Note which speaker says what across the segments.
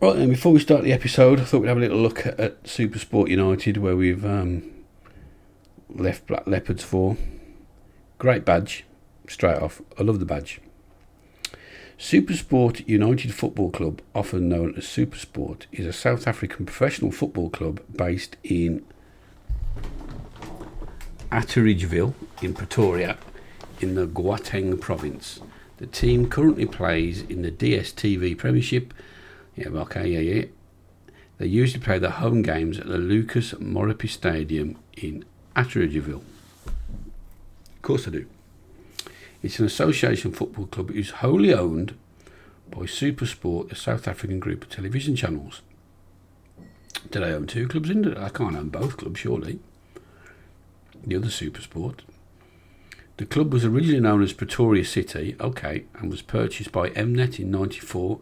Speaker 1: Right then, before we start the episode, I thought we'd have a little look at Super Sport United, where we've left Black Leopards for. Great badge, straight off. I love the badge. Super Sport United Football Club, often known as Super Sport, is a South African professional football club based in Atteridgeville in Pretoria, in the Gauteng province. The team currently plays in the DStv Premiership. They usually play their home games at the Lucas Moripi Stadium in Atteridgeville. Of course I do. It's an association football club. It is wholly owned by SuperSport, the South African group of television channels. Do they own two clubs in it? I can't own both clubs, surely. The other SuperSport. The club was originally known as Pretoria City, and was purchased by Mnet in '94.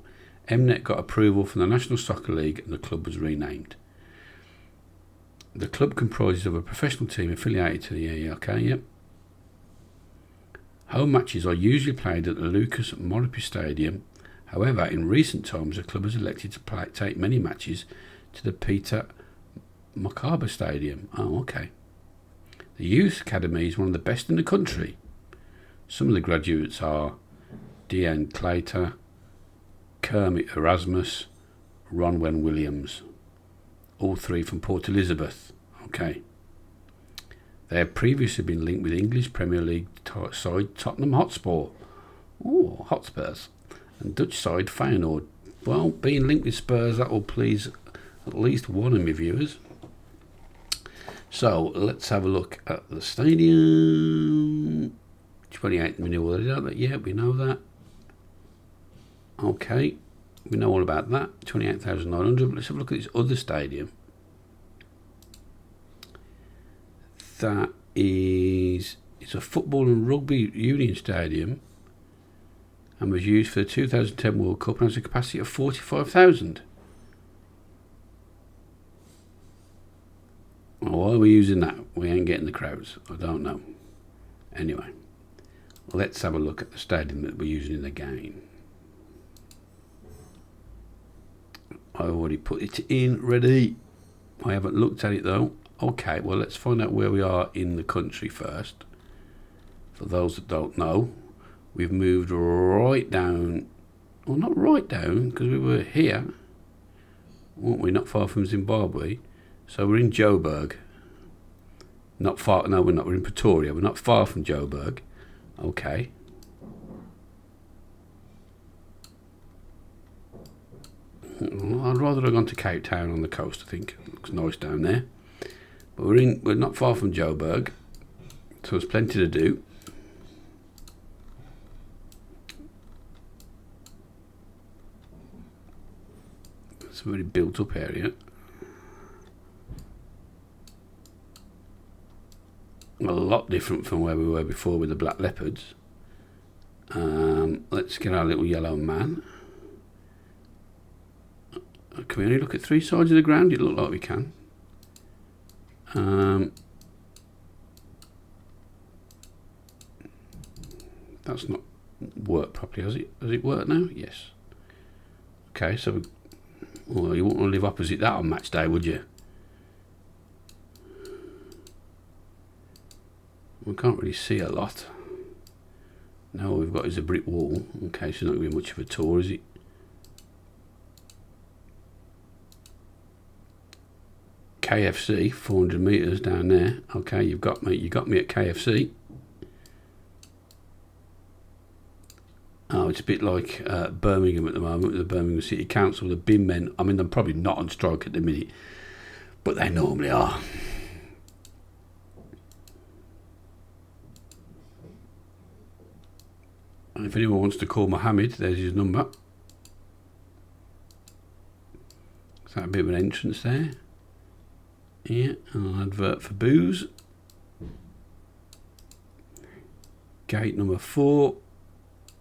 Speaker 1: Mnet got approval from the National Soccer League and the club was renamed. The club comprises of a professional team affiliated to the Home matches are usually played at the Lucas Moripi Stadium. However, in recent times, the club has elected to take many matches to the Peter Mokaba Stadium. The youth academy is one of the best in the country. Some of the graduates are Dean Claytor, Kermit Erasmus, Ronwen Williams, all three from Port Elizabeth. They have previously been linked with English Premier League side Tottenham Hotspur, Hotspurs, and Dutch side Feyenoord. Well, being linked with Spurs, that will please at least one of my viewers. So let's have a look at the stadium. 28 renewal already, don't they? Yeah, we know that. Okay, we know all about that. 28,900. Let's have a look at this other stadium. That is, it's a football and rugby union stadium and was used for the 2010 World Cup and has a capacity of 45,000. Why are we using that? We ain't getting the crowds. I don't know. Anyway, let's have a look at the stadium that we're using in the game. I already put it in ready. I haven't looked at it though. Okay, well, let's find out where we are in the country first. For those that don't know, we've moved right down. Well, not right down, because we were here, weren't we? Not far from Zimbabwe. So we're in Joburg. Not far. No, we're not. We're in Pretoria. We're not far from Joburg. Okay. I'd rather have gone to Cape Town on the coast. I think it looks nice down there. But we're not far from Joburg, so there's plenty to do. It's a very built-up area. A lot different from where we were before with the Black Leopards. Let's get our little yellow man. Can we only look at three sides of the ground? It looks like we can. That's not worked properly, has it? Has it worked now? Yes. Okay, so you wouldn't want to live opposite that on match day, would you? We can't really see a lot. Now all we've got is a brick wall. Okay, so it's not going to be much of a tour, is it? KFC, 400 metres down there. Okay, you got me at KFC. Oh, it's a bit like Birmingham at the moment with the Birmingham City Council. The bin men, I mean, they're probably not on strike at the minute, but they normally are. And if anyone wants to call Mohammed, there's his number. Is that a bit of an entrance there? Yeah, an advert for booze. Gate number 4.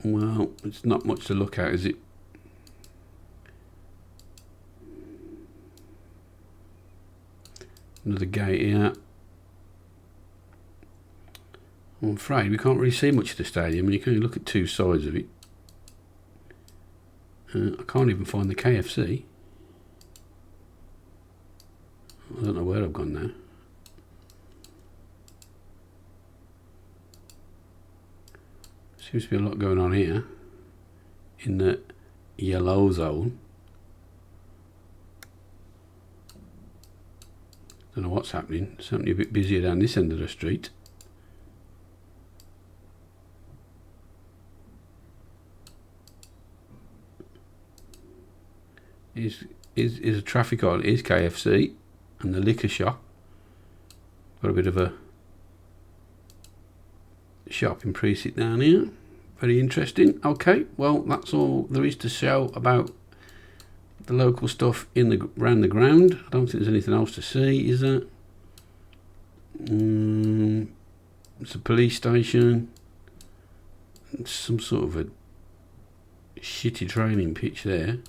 Speaker 1: Well, it's not much to look at, is it? Another gate here. I'm afraid we can't really see much of the stadium, and you can only look at two sides of it. I can't even find the KFC. I don't know where I've gone now. Seems to be a lot going on here in the yellow zone. Don't know what's happening. Certainly a bit busier down this end of the street. Is a traffic on? Is KFC and the liquor shop. Got a bit of a shopping precinct down here. Very interesting. Okay, well that's all there is to show about the local stuff around the ground. I don't think there's anything else to see, is there? It's a police station. It's some sort of a shitty training pitch there.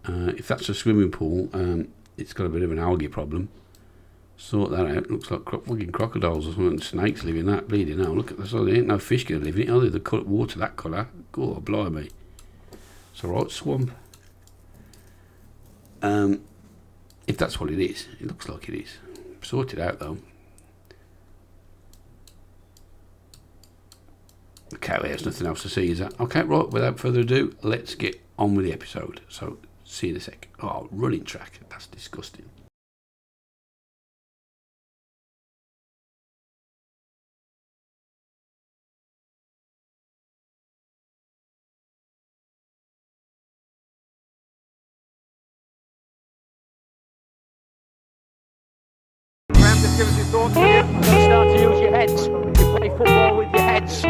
Speaker 1: If that's a swimming pool, it's got a bit of an algae problem. Sort that out. Looks like fucking crocodiles or something. Snakes live in that. Bleeding hell. Look at this. There ain't no fish going to live in it. Are they? The water that colour. God, blimey. It's a right swamp. If that's what it is. It looks like it is. Sort it out though. Okay, there's nothing else to see, is that? Okay, right, without further ado, let's get on with the episode. So, see you in a sec. Oh, running track. That's disgusting.
Speaker 2: Just give us your thoughts here. You've got to start to use your heads. You play football with your heads.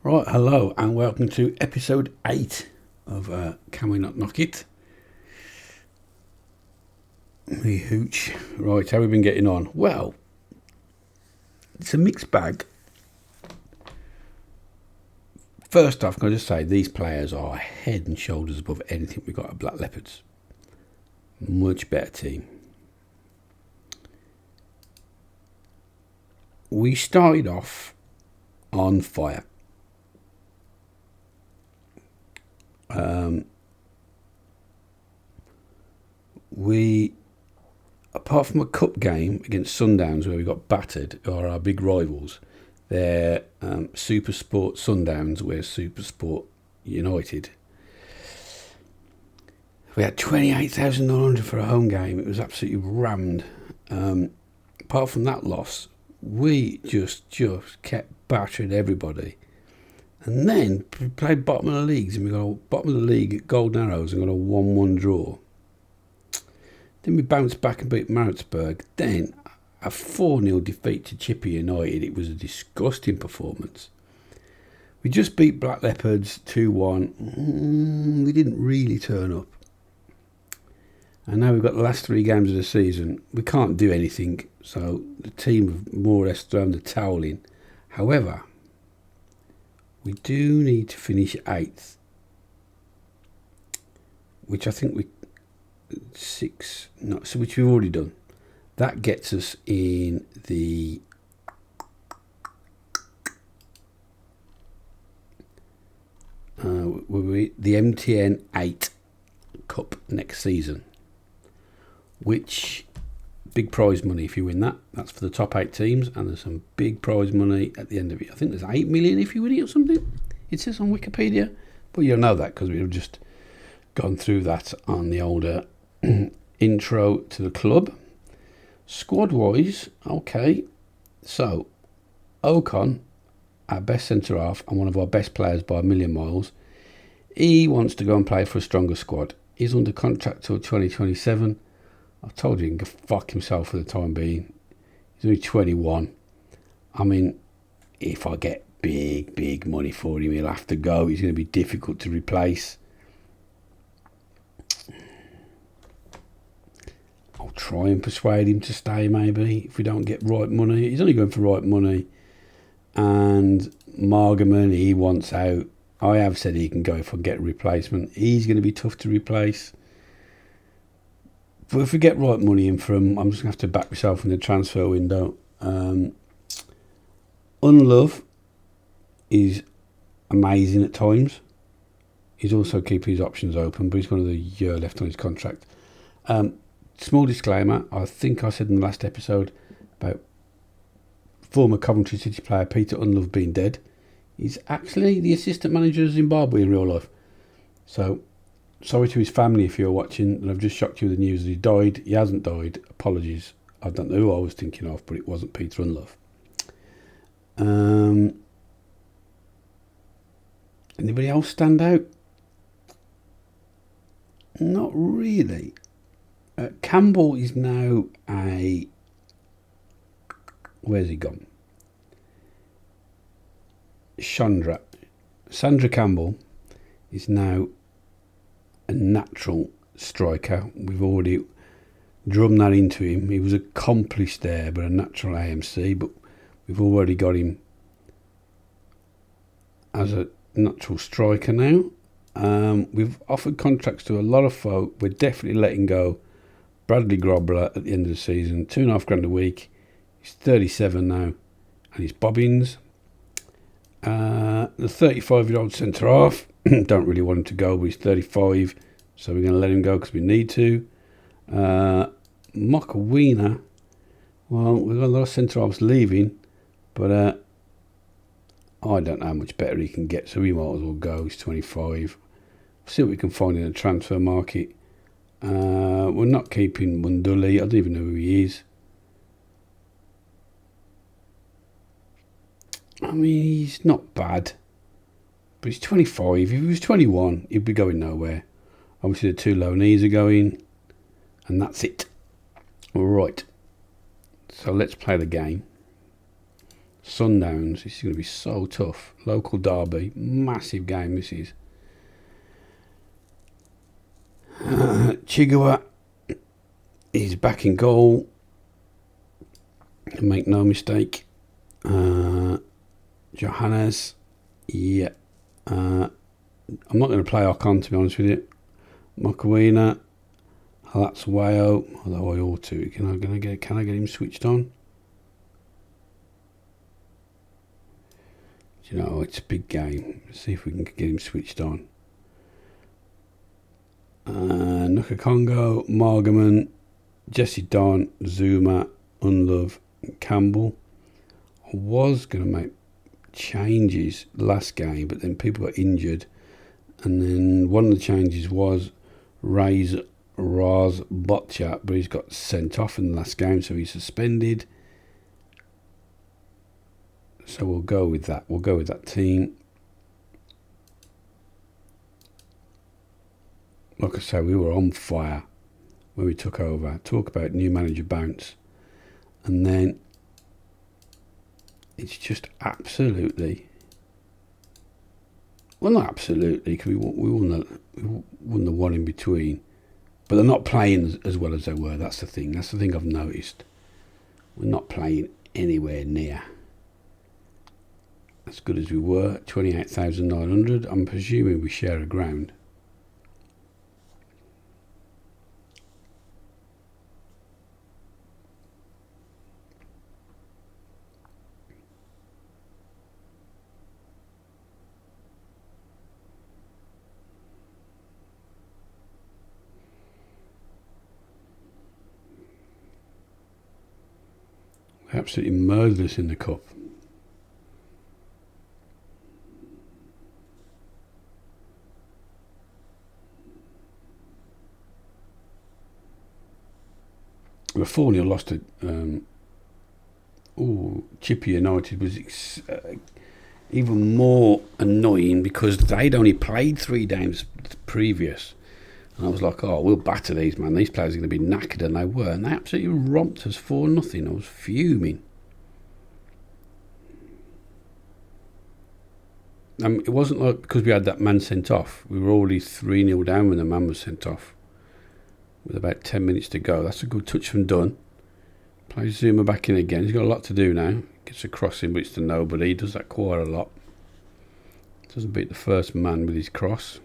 Speaker 1: Right, hello and welcome to episode 8 of Can We Not Knock It? Me hooch. Right, how have we been getting on? Well, it's a mixed bag. First off, can I just say these players are head and shoulders above anything we've got at Black Leopards. Much better team. We started off on fire. We, apart from a cup game against Sundowns where we got battered, are our big rivals. They're Super Sport Sundowns, we're Super Sport United. We had 28,900 for a home game. It was absolutely rammed. Apart from that loss, we just kept battering everybody. And then we played bottom of the leagues, and we got a bottom of the league at Golden Arrows and got a 1-1 draw. Then we bounced back and beat Maritzburg. Then a 4-0 defeat to Chipper United. It was a disgusting performance. We just beat Black Leopards 2-1. We didn't really turn up. And now we've got the last 3 games of the season. We can't do anything, so the team have more or less thrown the towel in. However, we do need to finish 8th, which I think which we've already done. That gets us in the MTN 8 Cup next season, which big prize money if you win that. That's for the top 8 teams, and there's some big prize money at the end of it. I think there's 8 million if you win it or something. It says on Wikipedia, but you'll know that because we've just gone through that on the older intro to the club. Squad wise, okay, so Ocon, our best centre half and one of our best players by a million miles, he wants to go and play for a stronger squad. He's under contract till 2027. I've told you he can go fuck himself for the time being. He's only 21. I mean, if I get big money for him, he'll have to go. He's going to be difficult to replace. I'll try and persuade him to stay, maybe, if we don't get right money. He's only going for right money. And Margaman, he wants out. I have said he can go if I get a replacement. He's going to be tough to replace. But if we get right money in for him, I'm just going to have to back myself in the transfer window. Unlove is amazing at times. He's also keeping his options open, but he's got another year left on his contract. Small disclaimer, I think I said in the last episode about former Coventry City player Peter Unlove being dead. He's actually the assistant manager of Zimbabwe in real life. So, sorry to his family if you're watching, and I've just shocked you with the news that he died. He hasn't died. Apologies. I don't know who I was thinking of, but it wasn't Peter Unlove. Anybody else stand out? Not really. Campbell is now a... Where's he gone? Sandra Campbell is now a natural striker. We've already drummed that into him. He was accomplished there, but a natural AMC. But we've already got him as a natural striker now. We've offered contracts to a lot of folk. We're definitely letting go Bradley Grobler at the end of the season. £2,500 a week. He's 37 now, and he's bobbins. The 35-year-old centre half, don't really want him to go, but he's 35, so we're going to let him go because we need to. Mokawina, well, we've got a lot of centre halves leaving, but I don't know how much better he can get, so we might as well go. He's 25. See what we can find in the transfer market. We're not keeping Munduli. I don't even know who he is. I mean, he's not bad, but he's 25. If he was 21, he'd be going nowhere. Obviously, the two low knees are going, and that's it. All right. So let's play the game. Sundowns. This is going to be so tough. Local derby. Massive game this is. Chigua is back in goal. Make no mistake. Johannes, yeah. I'm not going to play Ocon, to be honest with you. Mokawina, that's Wayo, although I ought to. Can I get him switched on? You know, it's a big game. Let's see if we can get him switched on. Nuka Congo, Margaman, Jesse Don, Zuma, Unlove, and Campbell. I was going to make changes last game, but then people got injured, and then one of the changes was Raz Botcha, but he's got sent off in the last game, so he's suspended. So we'll go with that. We'll go with that team. Like I say, we were on fire when we took over. Talk about new manager bounce, and then it's just absolutely, well, not absolutely, because we won the one in between, but they're not playing as well as they were. That's the thing. That's the thing I've noticed. We're not playing anywhere near as good as we were. 28,900. I'm presuming we share a ground. Absolutely murdered us in the cup. The 4-0 lost to Chippy United was even more annoying because they'd only played 3 games previous. And I was like, oh, we'll batter these, man. These players are going to be knackered, and they were. And they absolutely romped us 4-0. I was fuming. It wasn't like because we had that man sent off. We were already 3-0 down when the man was sent off. With about 10 minutes to go. That's a good touch from Dunn. Plays Zuma back in again. He's got a lot to do now. Gets a crossing, but it's to nobody. He does that quite a lot. Doesn't beat the first man with his cross.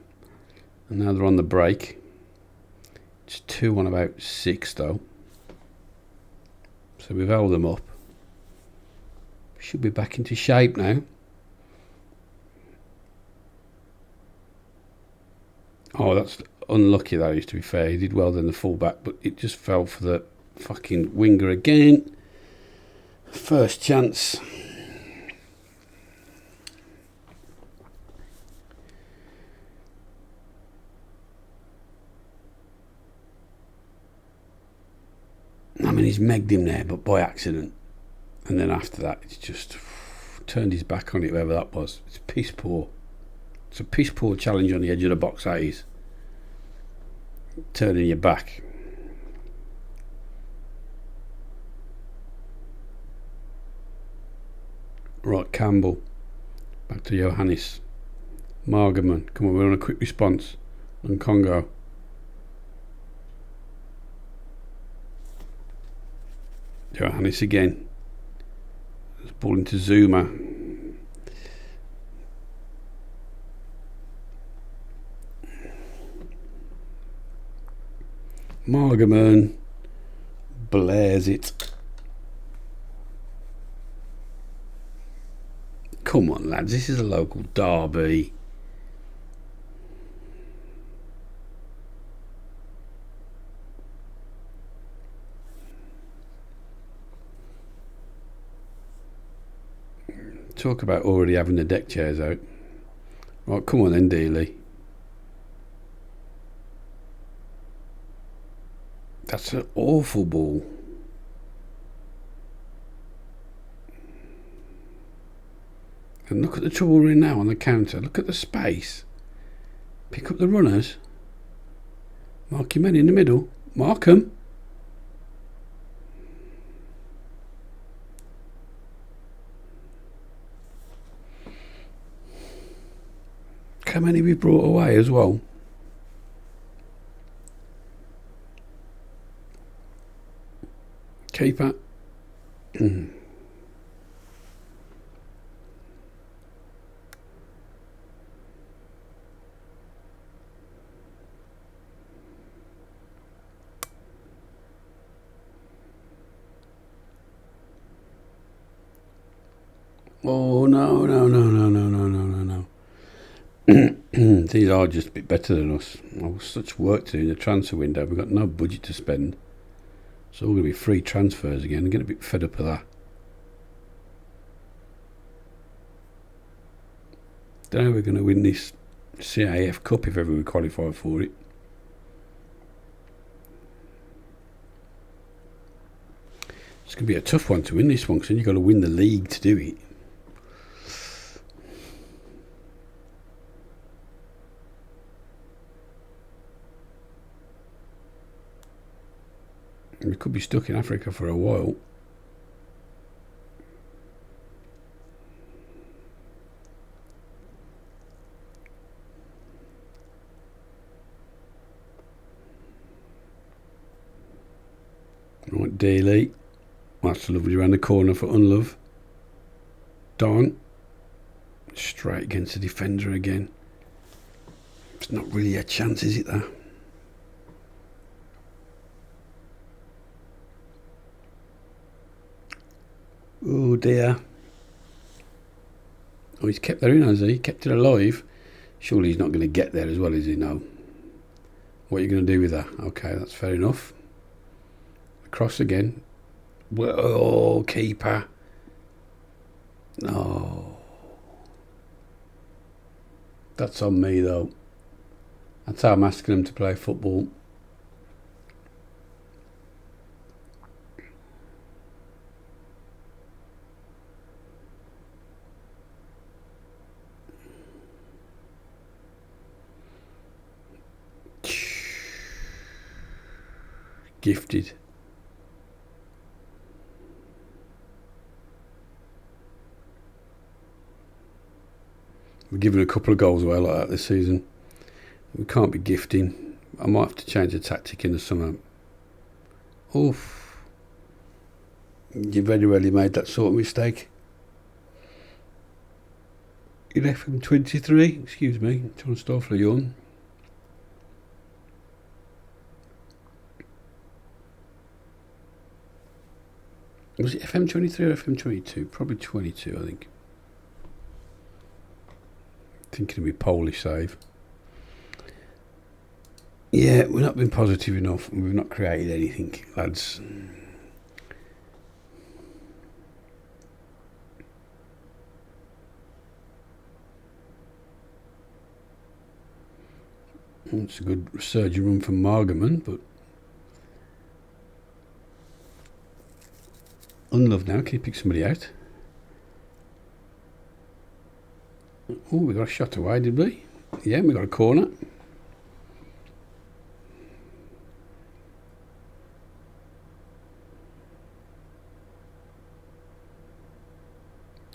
Speaker 1: And now they're on the break. It's 2 on about 6 though. So we've held them up. Should be back into shape now. Oh, that's unlucky that is, to be fair. He did well than the fullback, but it just fell for the fucking winger again. First chance. I mean, he's megged him there, but by accident. And then after that, it's just turned his back on it, whoever that was. It's piss poor. It's a piss poor challenge on the edge of the box, that is. Turning your back. Right, Campbell. Back to Johannes. Margaman. Come on, we're on a quick response. And Congo. Johannes again. There's ball into Zuma. Margaman blares it. Come on, lads, this is a local derby. Talk about already having the deck chairs out. Right, come on then, Dealey. That's an awful ball. And look at the trouble we're in now on the counter. Look at the space. Pick up the runners. Mark your men in the middle. Mark them. How many we brought away as well? Keeper. Oh no. These are just a bit better than us. Oh, such work to do in the transfer window. We've got no budget to spend. So we're going to be free transfers again. I'm getting a bit fed up of that. Don't know we're going to win this CAF Cup if ever we qualify for it. It's going to be a tough one to win this one because then you've got to win the league to do it. We could be stuck in Africa for a while. Right, Daly. That's lovely around the corner for Unlove. Don. Straight against the defender again. It's not really a chance, is it, there? Oh dear. Oh, he's kept that in, has he? Kept it alive. Surely he's not going to get there as well, is he? No. What are you going to do with that? Okay, that's fair enough. Cross again. Whoa, keeper. No. That's on me, though. That's how I'm asking him to play football. Gifted. We're giving a couple of goals away like that this season. We can't be gifting. I might have to change the tactic in the summer. Oof. You very rarely made that sort of mistake. In FM23, excuse me, trying to stifle a yawn. Was it FM23 or FM22? Probably 22, I think. Thinking of my Polish save. Yeah, we've not been positive enough and we've not created anything, lads. It's a good resurgent run from Margaman, but unloved now. Can you pick somebody out? Oh, we got a shot away, did we? Yeah, we got a corner.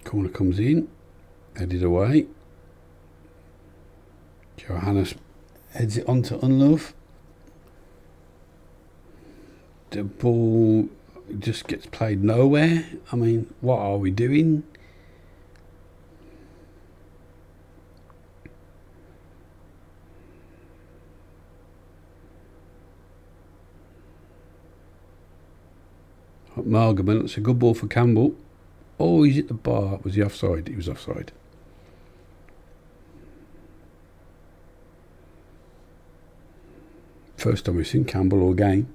Speaker 1: Corner comes in, headed away. Johannes heads it on to Unlove. The ball just gets played nowhere. I mean, what are we doing? Margaman, it's a good ball for Campbell. Oh, he's at the bar. Was he offside? He was offside. First time we've seen Campbell all game.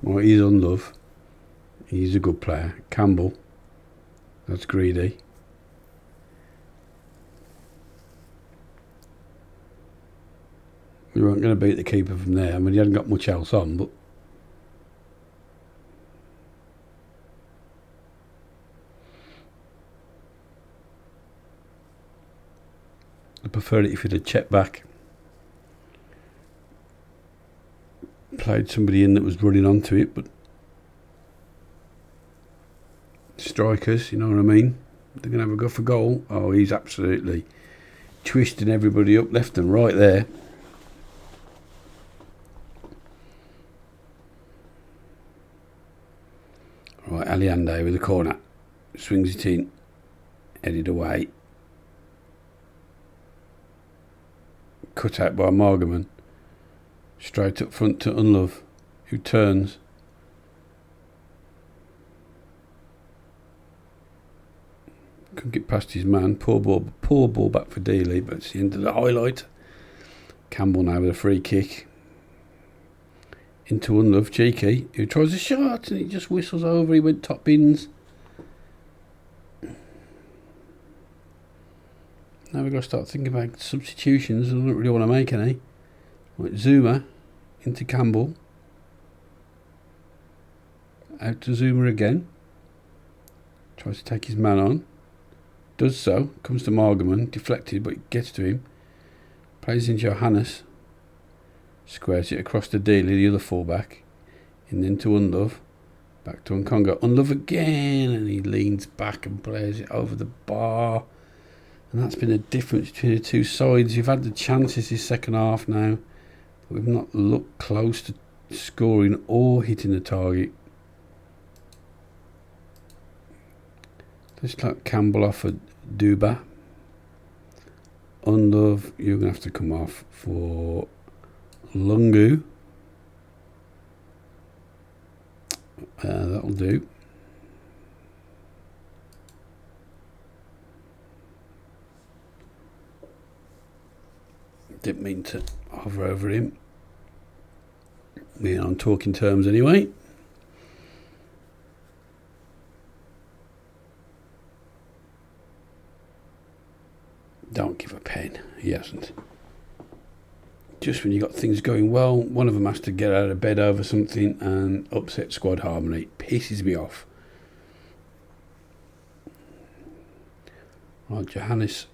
Speaker 1: Well, he's on love. He's a good player. Campbell, that's greedy. We weren't going to beat the keeper from there. I mean, he hadn't got much else on, but I prefer it if he'd have checked back, played somebody in that was running onto it, but strikers, you know what I mean? They're going to have a go for goal. Oh, he's absolutely twisting everybody up left and right there. Right, Aliande with a corner. Swings it in. Headed away. Cut out by Margaman. Straight up front to Unlove, who turns. Couldn't get past his man. Poor ball back for Dealey, but it's the end of the highlight. Campbell now with a free kick. Into Unlove, cheeky, who tries a shot and it just whistles over. He went top bins. Now we've got to start thinking about substitutions. I don't really want to make any. Right, Zuma into Campbell. Out to Zuma again. Tries to take his man on. Does so. Comes to Margaman. Deflected, but it gets to him. Plays in Johannes. Squares it across to Dealey, the other fullback. And then to Unlove. Back to Nkonga. Unlove again. And he leans back and plays it over the bar. And that's been the difference between the two sides. You've had the chances this second half now. But we've not looked close to scoring or hitting the target. Let's let Campbell off for Duba. Unlove, you're going to have to come off for Lungu. That'll do. Didn't mean to hover over him. We're on talking terms anyway. Don't give a pen. He hasn't. Just when you got things going well, one of them has to get out of bed over something and upset squad harmony. It pisses me off. Right, Johannes.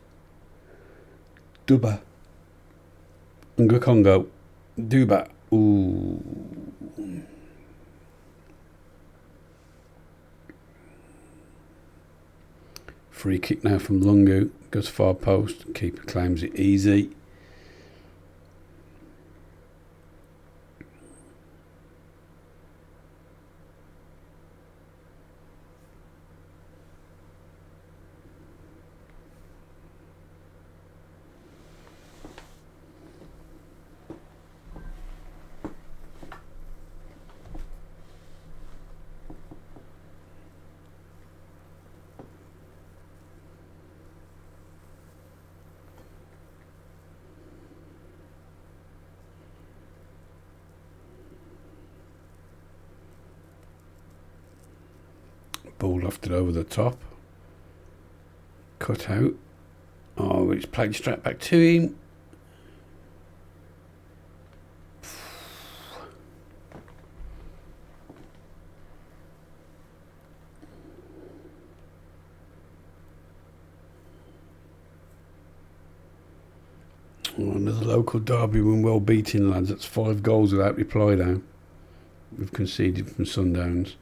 Speaker 1: Duba. Ngakongo. Duba. Ooh. Free kick now from Lungu. Goes far post. Keeper claims it easy. Ball lofted over the top. Cut out. Oh, it's played straight back to him. Oh, another local derby win, well beaten, lads. That's 5 goals without reply now. We've conceded from Sundowns.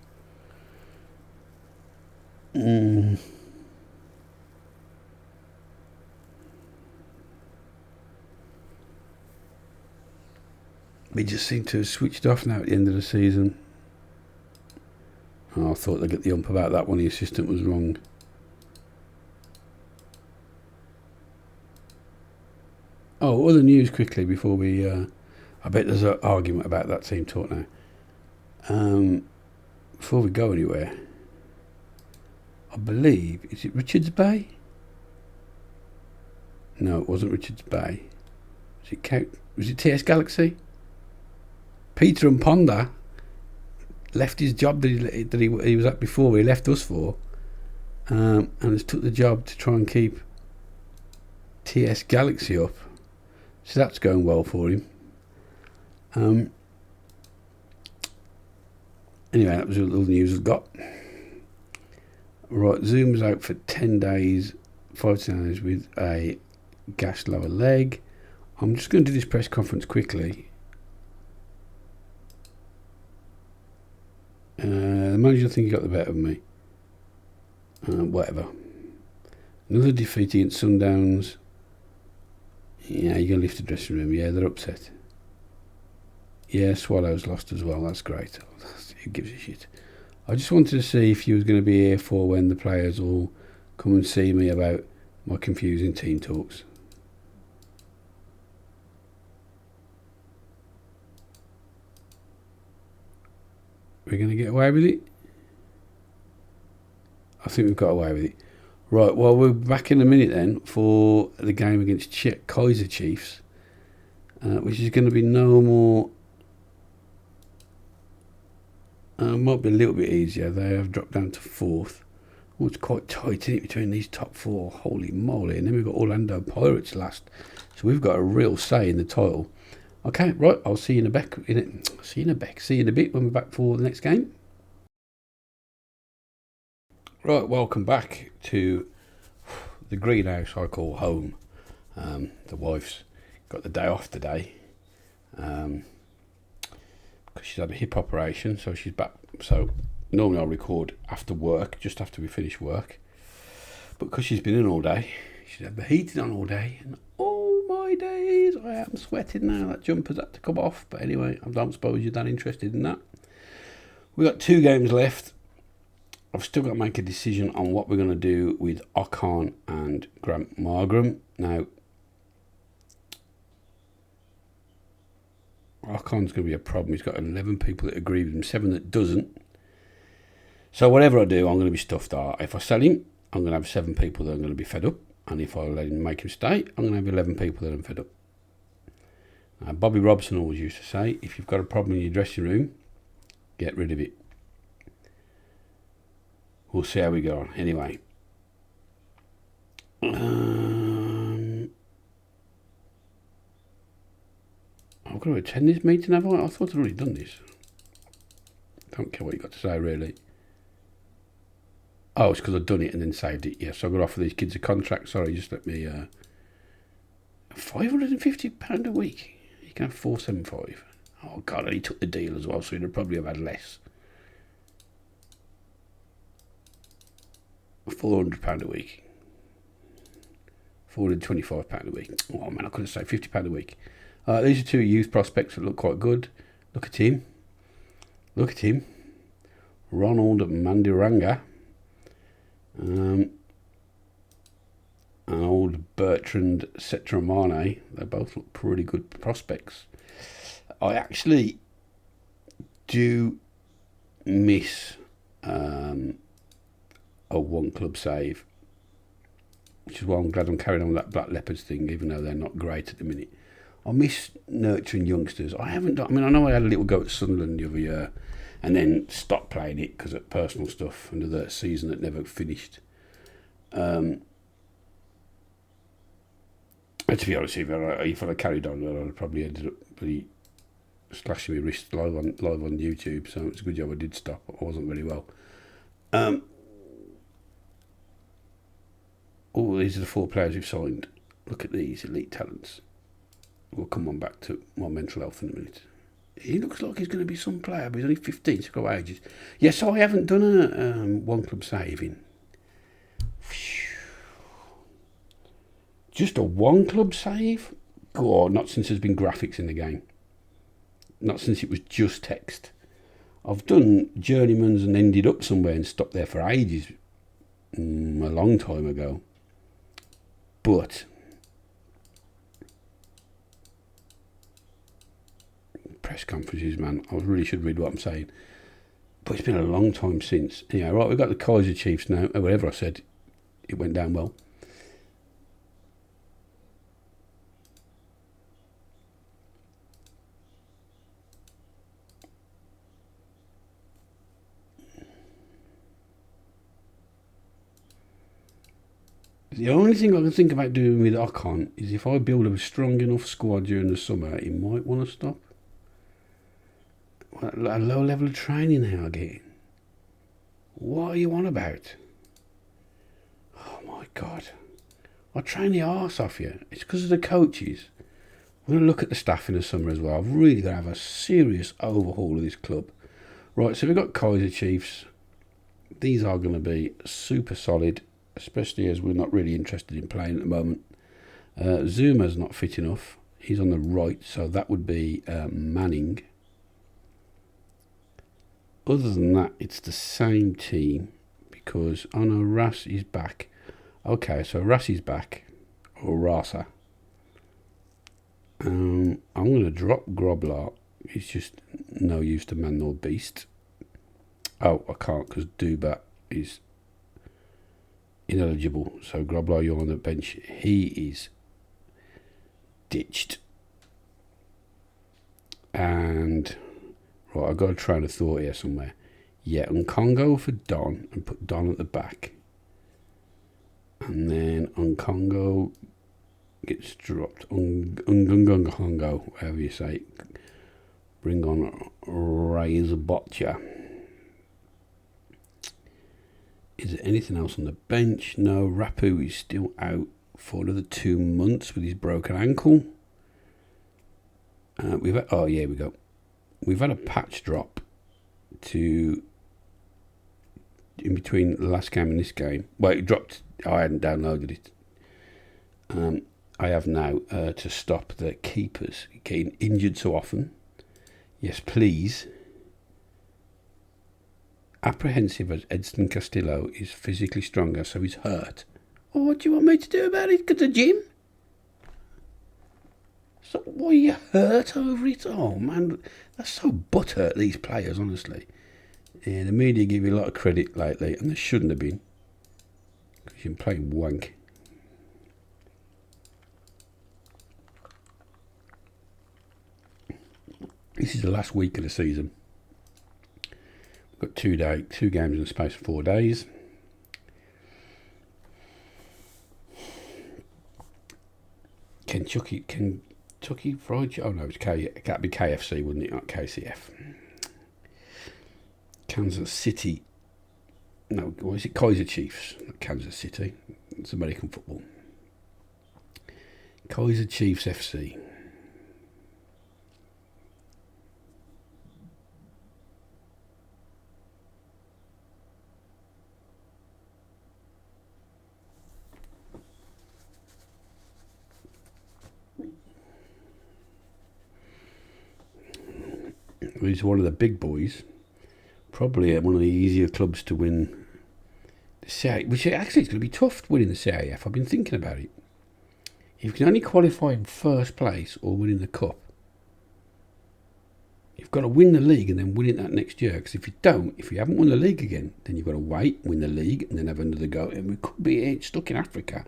Speaker 1: We just seem to have switched off now at the end of the season. Oh, I thought they'd get the ump about that one. The assistant was wrong. Oh, other news quickly before we... I bet there's an argument about that team talk now. Before we go anywhere... I believe, is it Richards Bay? No, it wasn't Richards Bay. Was it TS Galaxy? Peter and Ponda left his job that he was at before, he left us for, and has took the job to try and keep TS Galaxy up. So that's going well for him. Anyway, that was all the news I've got. Right, Zoom's out for 10 days, 5 days with a gashed lower leg. I'm just going to do this press conference quickly. The manager think he got the better of me. Whatever. Another defeat against Sundowns. Yeah, you're going to lift the dressing room. Yeah, they're upset. Yeah, Swallows lost as well. That's great. Who gives a shit? I just wanted to see if you was going to be here for when the players all come and see me about my confusing team talks. We're going to get away with it? I think we've got away with it. Right, well, we're back in a minute then for the game against Kaiser Chiefs, which is going to be no more... might be a little bit easier. They have dropped down to 4th. Oh, it's quite tight, isn't it, between these top 4? Holy moly. And then we've got Orlando Pirates last. So we've got a real say in the title. Okay, right, I'll see you in a bit. See you in a bit when we're back for the next game. Right, welcome back to the greenhouse I call home. The wife's got the day off today. She's had a hip operation, so she's back. So normally I'll record after work, just after we finish work, but because she's been in all day, she's had the heating on all day, and oh my days, I am sweating now. That jumper's had to come off, but anyway, I don't suppose you're that interested in that. We've got 2 games left. I've still got to make a decision on what we're going to do with Ocon and Grant Margram. Now, Ocon's going to be a problem. He's got 11 people that agree with him, 7 that doesn't. So whatever I do, I'm going to be stuffed. If I sell him, I'm going to have 7 people that are going to be fed up. And if I let him make him stay, I'm going to have 11 people that are fed up. Bobby Robson always used to say, if you've got a problem in your dressing room, get rid of it. We'll see how we go on. Anyway. I've got to attend this meeting, have I? I thought I'd already done this. Don't care what you got to say, really. Oh, it's because I've done it and then saved it. Yes, I've got to offer these kids a contract. Sorry, just let me... £550 a week. You can have 475. Oh, God, and he took the deal as well, so he'd probably have had less. £400 a week. £425 a week. Oh man, I could have saved £50 a week. These are two youth prospects that look quite good. Look at him. Look at him. Ronald Mandiranga. And old Bertrand Setramane. They both look pretty good prospects. I actually do miss a one club save, which is why I'm glad I'm carrying on with that Black Leopards thing, even though they're not great at the minute. I miss nurturing youngsters. I haven't done, I mean, I know I had a little go at Sunderland the other year and then stopped playing it because of personal stuff under the season that never finished. To be honest with you, if I'd carried on, I'd have probably ended up pretty slashing my wrist live on YouTube. So it's a good job I did stop. I wasn't very well. These are the 4 players we've signed. Look at these elite talents. We'll come on back to my mental health in a minute. He looks like he's going to be some player, but he's only 15, so he's got ages. Yes, I haven't done a one club saving. Just a one club save? God, not since there's been graphics in the game. Not since it was just text. I've done journeymans and ended up somewhere and stopped there for ages. A long time ago. But press conferences, man, I really should read what I'm saying. But it's been a long time since. Yeah, right, we've got the Kaiser Chiefs now. Whatever I said, it went down well. The only thing I can think about doing with Ocon is if I build a strong enough squad during the summer, he might want to stop. A low level of training now again. What are you on about? Oh my God. I train the arse off you. It's because of the coaches. I'm going to look at the staff in the summer as well. I've really got to have a serious overhaul of this club. Right, so we've got Kaiser Chiefs. These are going to be super solid, especially as we're not really interested in playing at the moment. Zuma's not fit enough. He's on the right, so that would be Manning. Other than that, it's the same team because, oh no, Ras is back. Okay, so Ras is back, or Rasa. I'm going to drop Groblar. He's just no use to man nor beast. Oh, I can't because Duba is ineligible. So Groblar, you're on the bench. He is ditched. And right, I've got a train of thought here somewhere. Yeah, Nkongo for Don and put Don at the back. And then Nkongo gets dropped. Nkongo, whatever you say. Bring on Razor Botcha. Is there anything else on the bench? No, Rapu is still out for another 2 months with his broken ankle. We've had, oh yeah, we go. We've had a patch drop to in between the last game and this game. Well, it dropped. I hadn't downloaded it. I have now to stop the keepers getting injured so often. Yes, please. Apprehensive as Edson Castillo is physically stronger, so he's hurt. Oh, what do you want me to do about it? Go to the gym? So, why are you hurt over it? Oh, man, that's so butthurt, these players, honestly. Yeah, the media give you a lot of credit lately, and they shouldn't have been. Because you're playing wank. This is the last week of the season. We've got 2 games in the space of 4 days. Kentucky Fried. Oh no, that'd be KFC, wouldn't it? Not KCF. Kansas City. No, what is it? Kaiser Chiefs. Not Kansas City. It's American football. Kaiser Chiefs FC. He's one of the big boys. Probably one of the easier clubs to win the CIF, which actually is going to be tough winning the CIF. I've been thinking about it. If you can only qualify in first place or winning the cup, you've got to win the league and then win it that next year. Because if you don't, if you haven't won the league again, then you've got to wait, win the league, and then have another go. And we could be stuck in Africa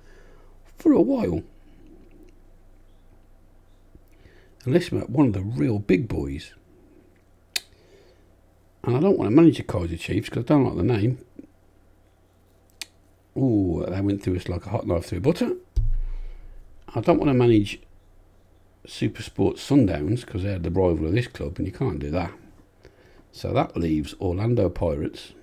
Speaker 1: for a while. Unless we're one of the real big boys. And I don't want to manage the Kaiser Chiefs because I don't like the name. Oh, they went through us like a hot knife through butter. I don't want to manage Super Sports Sundowns because they're the rival of this club and you can't do that. So that leaves Orlando Pirates.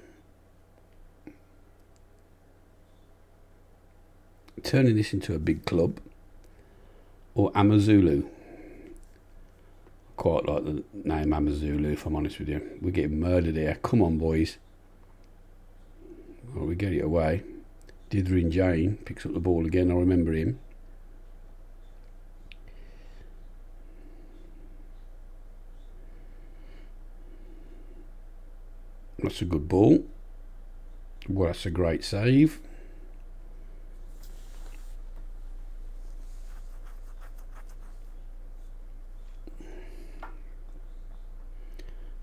Speaker 1: Turning this into a big club. Or Amazulu. Quite like the name Amazulu, if I'm honest with you. We're getting murdered here. Come on, boys. Well, we get it away. Dithrin Jane picks up the ball again. I remember him. That's a good ball. Well, that's a great save.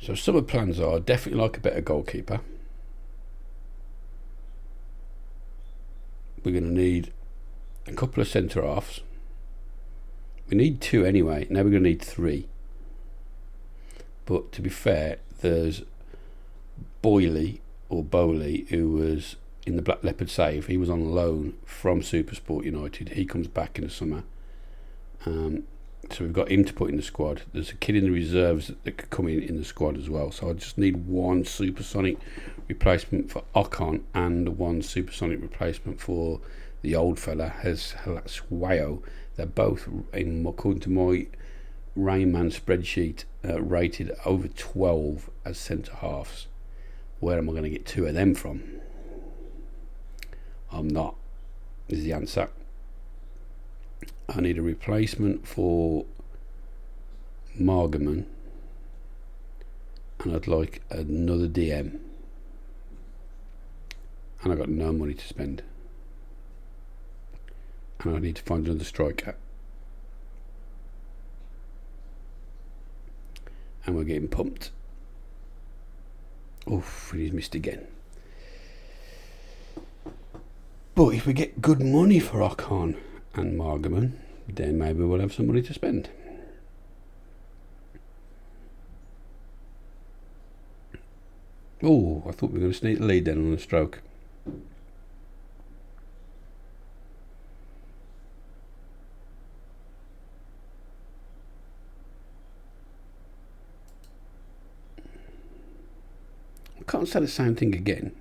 Speaker 1: So some of the plans are definitely like a better goalkeeper. We're going to need a couple of centre halves. We need 2 anyway. Now we're going to need 3. But to be fair, there's Boyley or Bowley, who was in the Black Leopard save. He was on loan from Supersport United. He comes back in the summer. So we've got him to put in the squad. There's a kid in the reserves that could come in the squad as well. So I just need 1 supersonic replacement for Ocon and 1 supersonic replacement for the old fella, Helaswayo. They're both, according to my Rainman spreadsheet, rated over 12 as centre halves. Where am I going to get 2 of them from? I'm not, is the answer. I need a replacement for Margaman, and I'd like another DM, and I've got no money to spend, and I need to find another striker, and we're getting pumped. Oof, he's missed again. But if we get good money for Ocon and Margaman, then maybe we'll have some money to spend. Oh, I thought we were going to sneak the lead then on a stroke. I can't say the same thing again.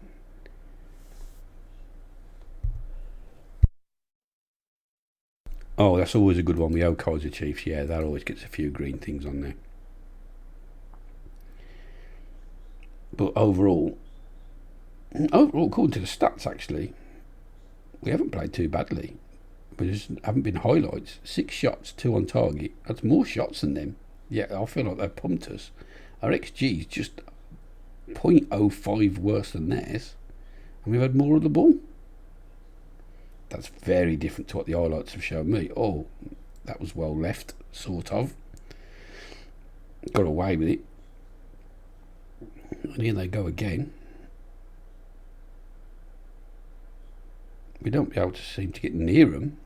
Speaker 1: Oh, that's always a good one. The old Kaiser Chiefs, yeah, that always gets a few green things on there. But overall, according to the stats, actually, we haven't played too badly. We just haven't been highlights. 6 shots, 2 on target. That's more shots than them. Yeah, I feel like they've pumped us. Our XG is just 0.05 worse than theirs, and we've had more of the ball. That's very different to what the highlights have shown me. Oh, that was well left, sort of. Got away with it. And here they go again. We don't be able to seem to get near them.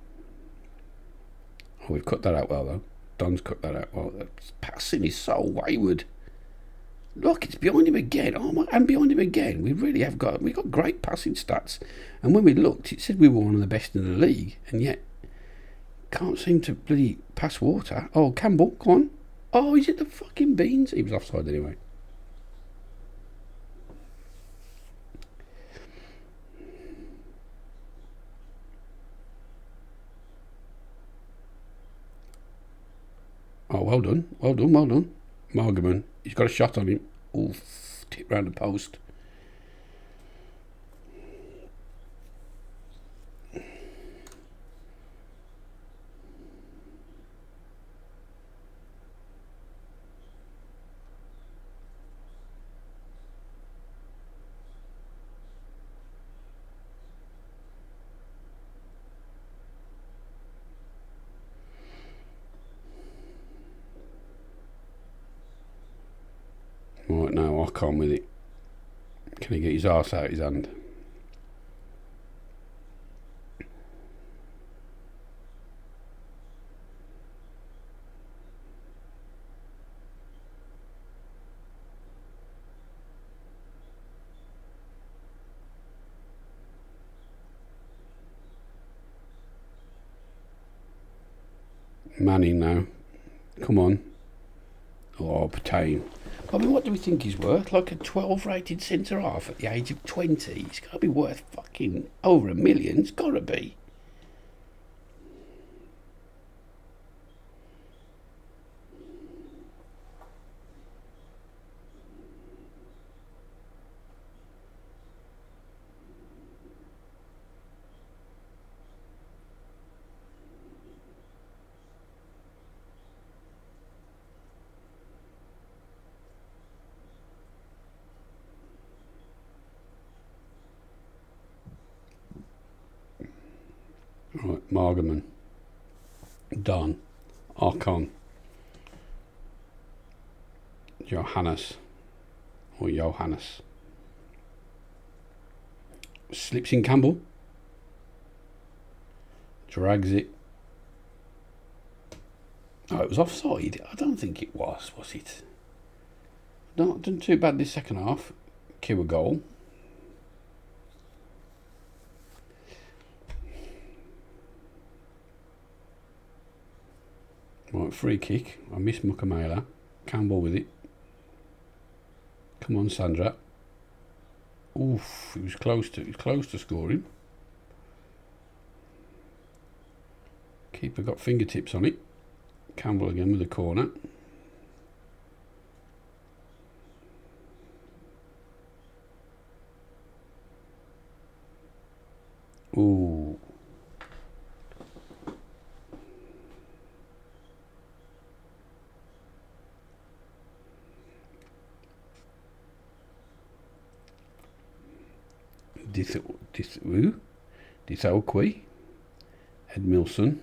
Speaker 1: Oh, we've cut that out well, though. Don's cut that out well. That passing is so wayward. Look, it's behind him again. Oh my! And behind him again. We really have got. We got great passing stats. And when we looked, it said we were one of the best in the league, and yet can't seem to bloody pass water. Oh, Campbell, come on! Oh, he's at the fucking beans. He was offside anyway. Oh, well done, well done, well done. Margaman, he's got a shot on him. Oof, tip round the post. Right, now I can't with it. Can he get his arse out his hand? Manning now. Come on. Oh, Patane. I mean, what do we think he's worth? Like a 12 rated centre half at the age of 20. He's got to be worth fucking over $1 million. It's got to be. Right, Margaman, Don, Archon, Johannes, slips in Campbell, drags it. Oh, it was offside. I don't think it was it? Not done too bad this second half. Kill a goal. Right, free kick. I missed Mukamela. Campbell with it. Come on, Sandra. Oof, he was close to scoring. Keeper got fingertips on it. Campbell again with a corner. Ooh. Disokwi, Ed Milson.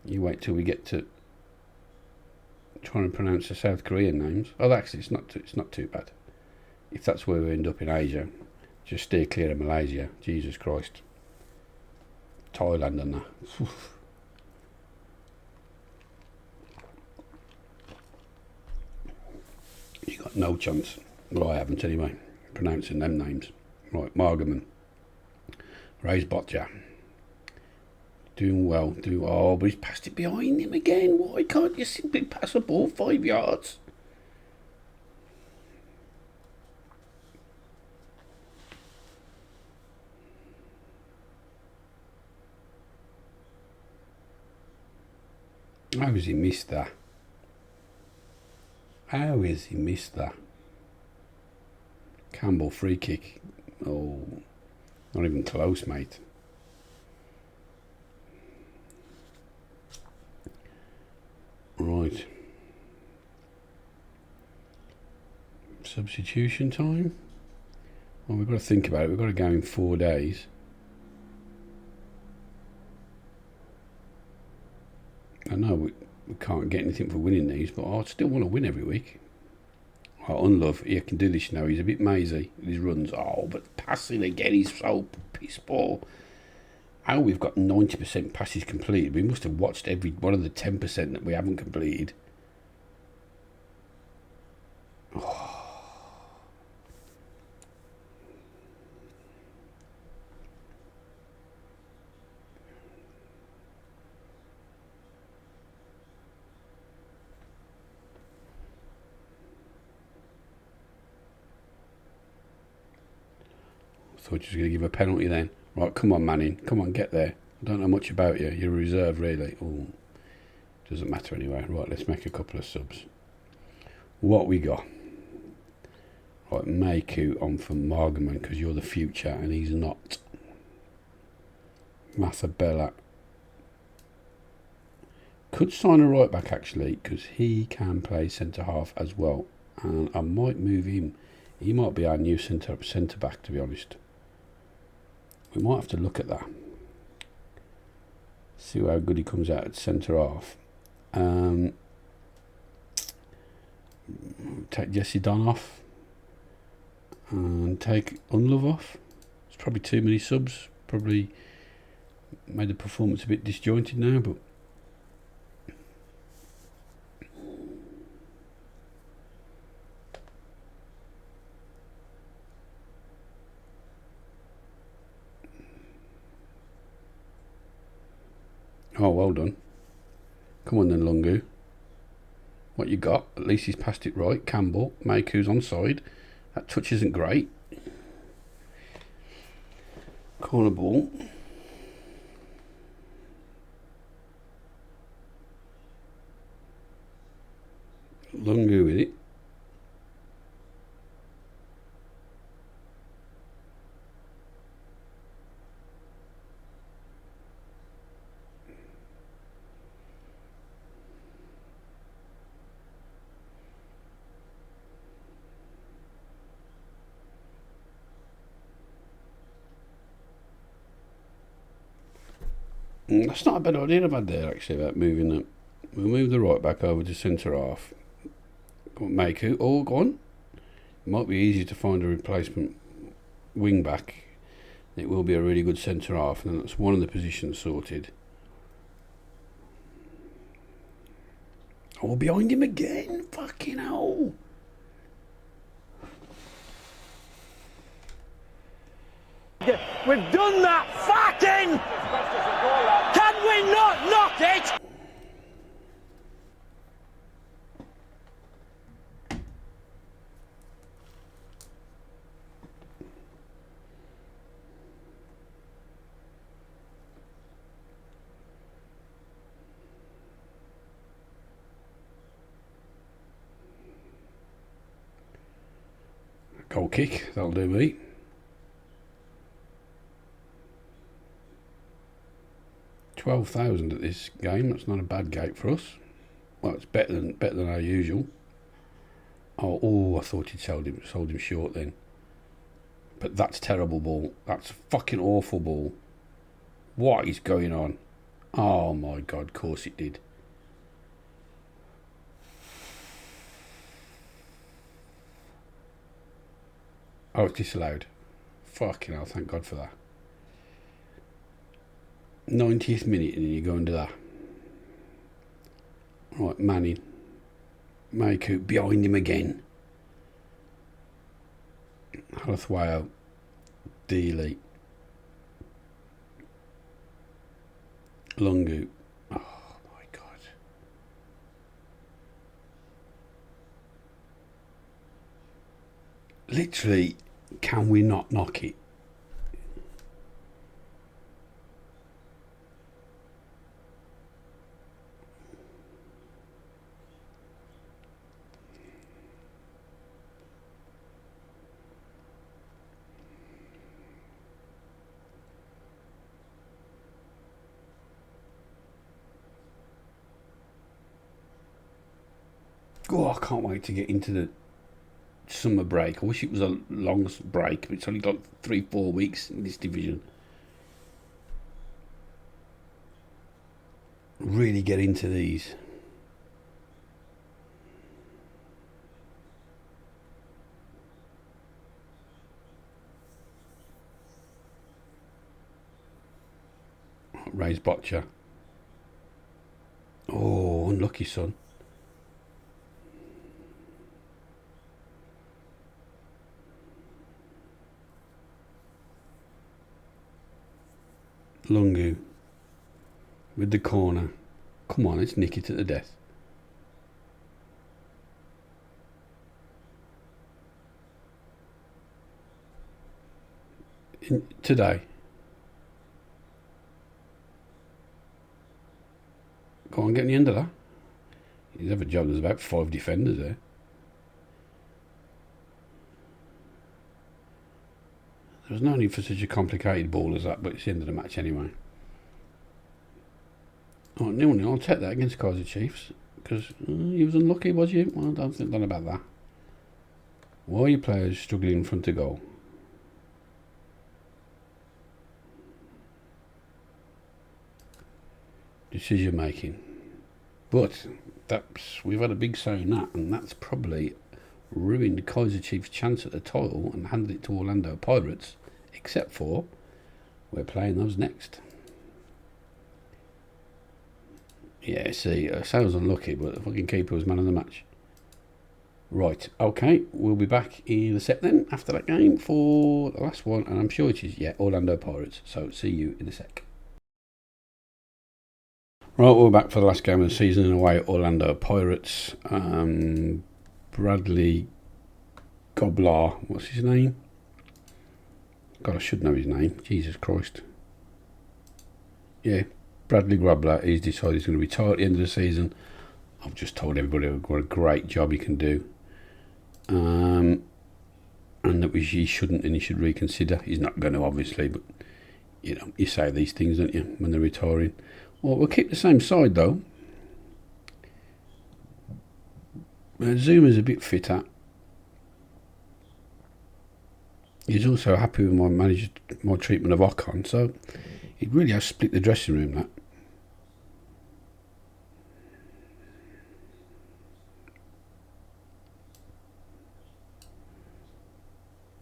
Speaker 1: You wait till we get to trying to pronounce the South Korean names. Oh, actually, it's not too bad. If that's where we end up in Asia, just steer clear of Malaysia. Jesus Christ, Thailand and that. You got no chance. Well, I haven't anyway. Pronouncing them names. Right, Margaman. Ray's Botja. Doing well. Oh, but he's passed it behind him again. Why can't you simply pass a ball 5 yards? How has he missed that? How has he missed that? Campbell free kick. Oh, not even close, mate. Right. Substitution time. Well, we've got to think about it. We've got to go in 4 days. I know we can't get anything for winning these, but I still want to win every week. Oh, Unlove, he can do this now. He's a bit mazy with his runs. Oh, but passing again, he's so piss poor. How we've got 90% passes completed. We must have watched every one of the 10% that we haven't completed. Oh. Thought you was going to give a penalty then. Right, come on, Manning. Come on, get there. I don't know much about you. You're a reserve, really. Oh, doesn't matter anyway. Right, let's make a couple of subs. What we got? Right, Maku on for Margaman because you're the future and he's not. Mathabella. Could sign a right back actually because he can play centre half as well. And I might move him. He might be our new centre back, to be honest. We might have to look at that. See how good he comes out at centre half. take Jesse Don off and take Unlove off. It's probably too many subs. Probably made the performance a bit disjointed now, but oh, well done. Come on then, Lungu. What you got? At least he's passed it right. Campbell, Maku's onside. That touch isn't great. Corner ball. Lungu with it. That's not a bad idea I've had there actually about moving that. We'll move the right back over to centre half. Maku, oh, go on. It might be easier to find a replacement wing back. It will be a really good centre half, and that's one of the positions sorted. Oh, behind him again. Fucking hell.
Speaker 2: We've done that fucking! Can we not knock it?
Speaker 1: Goal kick, that'll do me. $12,000 at this game. That's not a bad gate for us. Well, it's better than our usual. Oh, I thought he'd sold him short then. But that's terrible ball. That's fucking awful ball. What is going on? Oh my God, of course it did. Oh, it's disallowed. Fucking hell, thank God for that. 90th minute and you go into that. Right, Manning. Maku behind him again. Hathaway, Dealey. Lungu. Oh my God. Literally, can we not knock it? Oh, I can't wait to get into the summer break. I wish it was a long break, but it's only got 3-4 weeks in this division. Really get into these. Raise Botcher. Oh, unlucky son. Lungu with the corner. Come on, let's nick it at the death. Today. Go on, get in the end of that. He's have a job. There's about 5 defenders there. There's no need for such a complicated ball as that, but it's the end of the match anyway. Oh, 0-0. I'll take that against Kaiser Chiefs because he was unlucky, was you? Well, I don't know about that. Why are your players struggling in front of goal? Decision making. But we've had a big say in that, and that's probably ruined Kaiser Chiefs' chance at the title and handed it to Orlando Pirates, except for we're playing those next. Yeah, see, sounds unlucky, but the fucking keeper was man of the match. Right, okay, we'll be back in a sec then, after that game, for the last one, and I'm sure it is, Orlando Pirates, so see you in a sec. Right, we're back for the last game of the season, away at Orlando Pirates. Bradley Goblar, what's his name? God, I should know his name, Jesus Christ. Yeah, Bradley Grobler, he's decided he's going to retire at the end of the season. I've just told everybody what a great job he can do. And that he shouldn't and he should reconsider. He's not going to, obviously, but you know, you say these things, don't you, when they're retiring. Well, we'll keep the same side though. Zuma's a bit fitter. He's also happy with my treatment of Ocon, so it really has split the dressing room, that.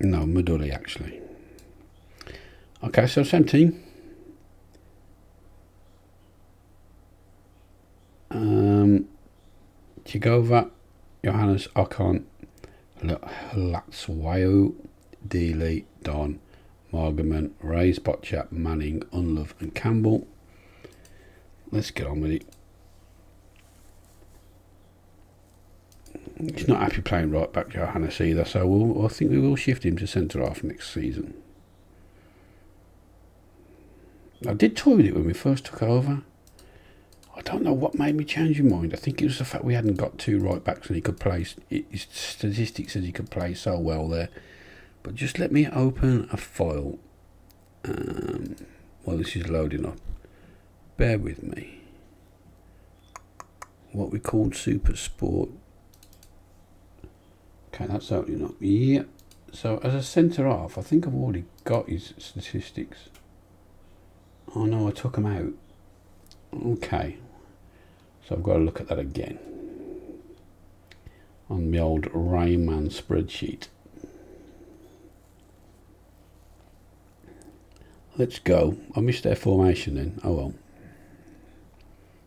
Speaker 1: No, Madulli, actually. Okay, so same team. Chigova, Johannes, Ocon, Latswayo, Dealey, Don, Margaman, Reyes, Botchap, Manning, Unlove and Campbell. Let's get on with it. He's not happy playing right back, Johannes, either, so I think we will shift him to centre half next season. I did toy with it when we first took over. I don't know what made me change my mind. I think it was the fact we hadn't got two right backs and he could play. His statistics said he could play so well there. But just let me open a file while this is loading up. Bear with me. What we called Super Sport. Okay, that's opening up. Yeah. So as a centre half, I think I've already got his statistics. Oh no, I took them out. Okay. So I've got to look at that again. On the old Rayman spreadsheet. Let's go. I missed their formation then. Oh well.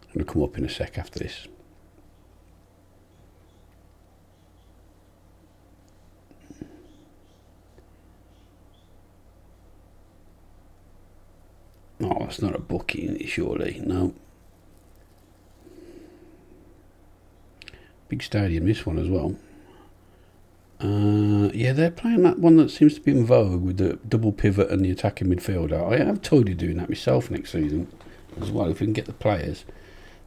Speaker 1: I'm going to come up in a sec after this. Oh, that's not a booking, surely. No. Big stadium, this one as well. Yeah, they're playing that one that seems to be in vogue with the double pivot and the attacking midfielder. I have told you doing that myself next season as well, if we can get the players.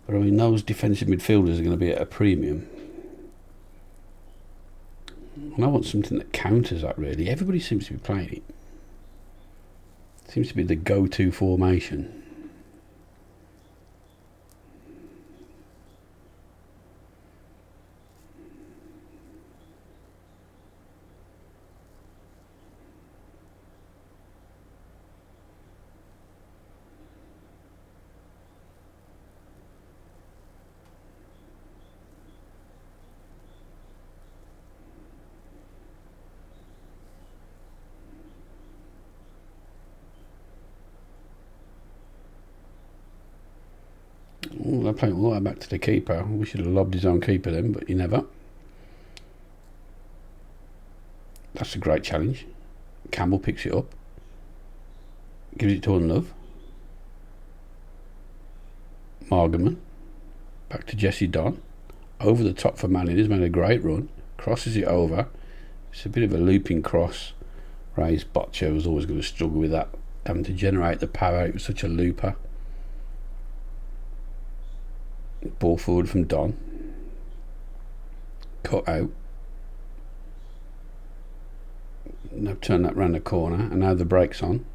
Speaker 1: But I mean, those defensive midfielders are going to be at a premium. And I want something that counters that, really. Everybody seems to be playing it. Seems to be the go-to formation. Oh, they're playing all the way back to the keeper. We should have lobbed his own keeper then, but he never. That's a great challenge. Campbell picks it up. Gives it to Unlove. Margaman. Back to Jesse Don. Over the top for Manning. He's made a great run. Crosses it over. It's a bit of a looping cross. Ray's Botcher was always going to struggle with that. Having to generate the power. It was such a looper. Ball forward from Don. Cut out. Now turn that round the corner, and now the brake's on.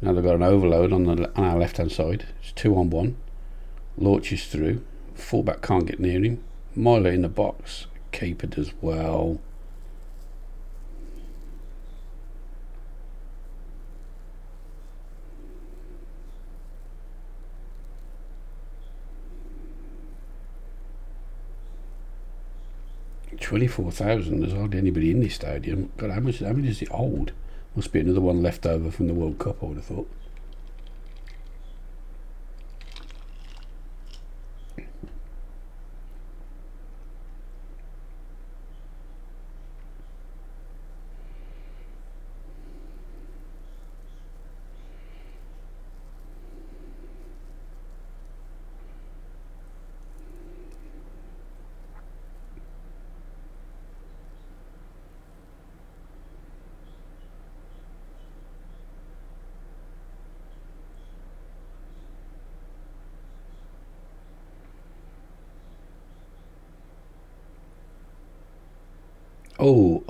Speaker 1: Now they've got an overload on our left hand side. It's 2-on-1. Launches through. Fullback can't get near him. Myler in the box. Keeper does well. 24,000. There's hardly anybody in this stadium. God, how much is it hold? Must be another one left over from the World Cup, I would have thought.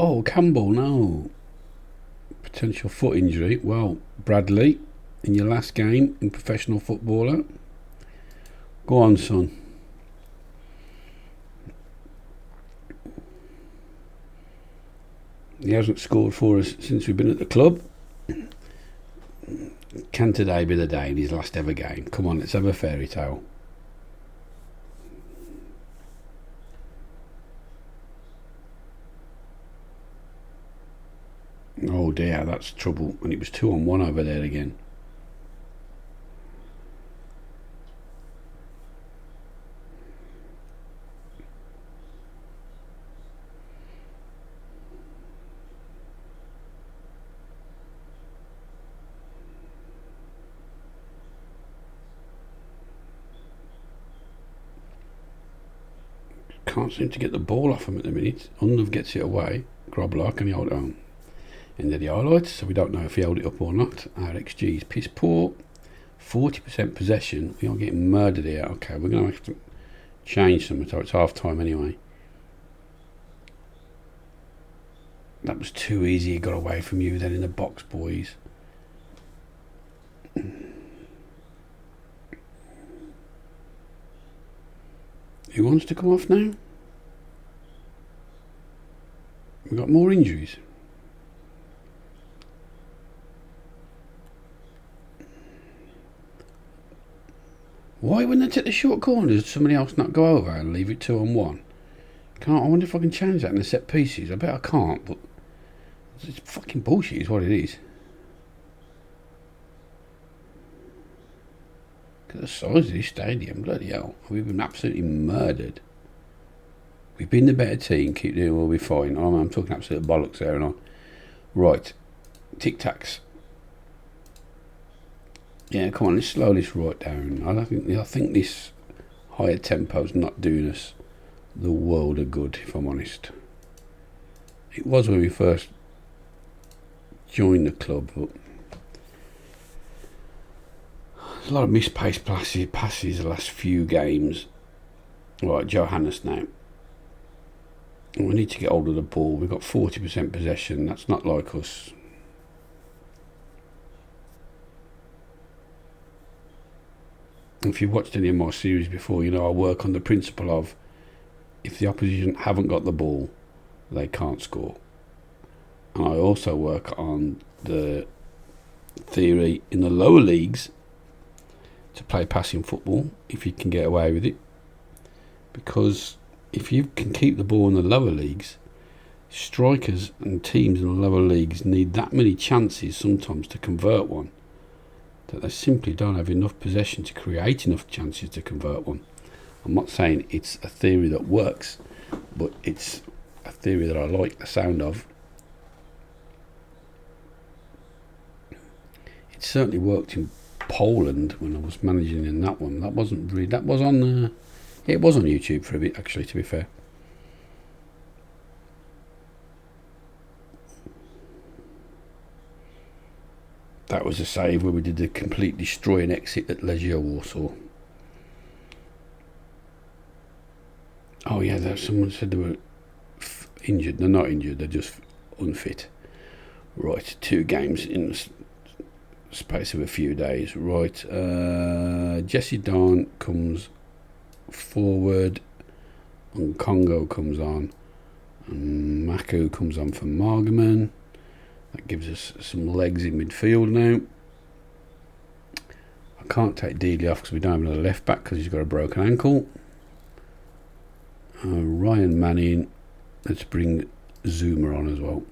Speaker 1: Oh, Campbell, no. Potential foot injury. Well, Bradley, in your last game in professional footballer. Go on, son. He hasn't scored for us since we've been at the club. Can today be the day in his last ever game? Come on, let's have a fairy tale. Oh dear, that's trouble. And it was 2-on-1 over there again. Can't seem to get the ball off him at the minute. Unlove gets it away. Grobler, can he hold it on? Into the highlights, so we don't know if he held it up or not. Our XG is piss poor. 40% possession. We are getting murdered here. Okay, we're going to have to change something, so it's half time anyway. That was too easy. He got away from you then in the box, boys. Who wants to come off now? We've got more injuries. Why wouldn't they take the short corners? Does somebody else not go over and leave it 2-on-1? I wonder if I can change that in the set pieces. I bet I can't, but it's fucking bullshit is what it is. Look at the size of this stadium, bloody hell. We've been absolutely murdered. We've been the better team, keep doing, we'll be fine. I'm talking absolute bollocks there, and I. Right, tic-tacs. Yeah, come on, let's slow this right down. I think this higher tempo's not doing us the world of good, if I'm honest. It was when we first joined the club, but there's a lot of misplaced passes the last few games. Right, Johannes now. We need to get hold of the ball. We've got 40% possession. That's not like us. If you've watched any of my series before, you know I work on the principle of if the opposition haven't got the ball, they can't score. And I also work on the theory in the lower leagues to play passing football if you can get away with it. Because if you can keep the ball in the lower leagues, strikers and teams in the lower leagues need that many chances sometimes to convert one, that they simply don't have enough possession to create enough chances to convert one. I'm not saying it's a theory that works, but it's a theory that I like the sound of. It certainly worked in Poland when I was managing in that one. That wasn't really, that was on it was on YouTube for a bit, actually, to be fair. That was a save where we did the complete destroy and exit at Legia Warsaw. Oh yeah, someone said they were injured. They're not injured, they're just unfit. Right, 2 games in the space of a few days. Right, Jesse Dawn comes forward, and Congo comes on, and Maku comes on for Margaman. That gives us some legs in midfield now. I can't take Dealey off because we don't have another left back because he's got a broken ankle. Ryan Manning Let's bring Zoomer on as well.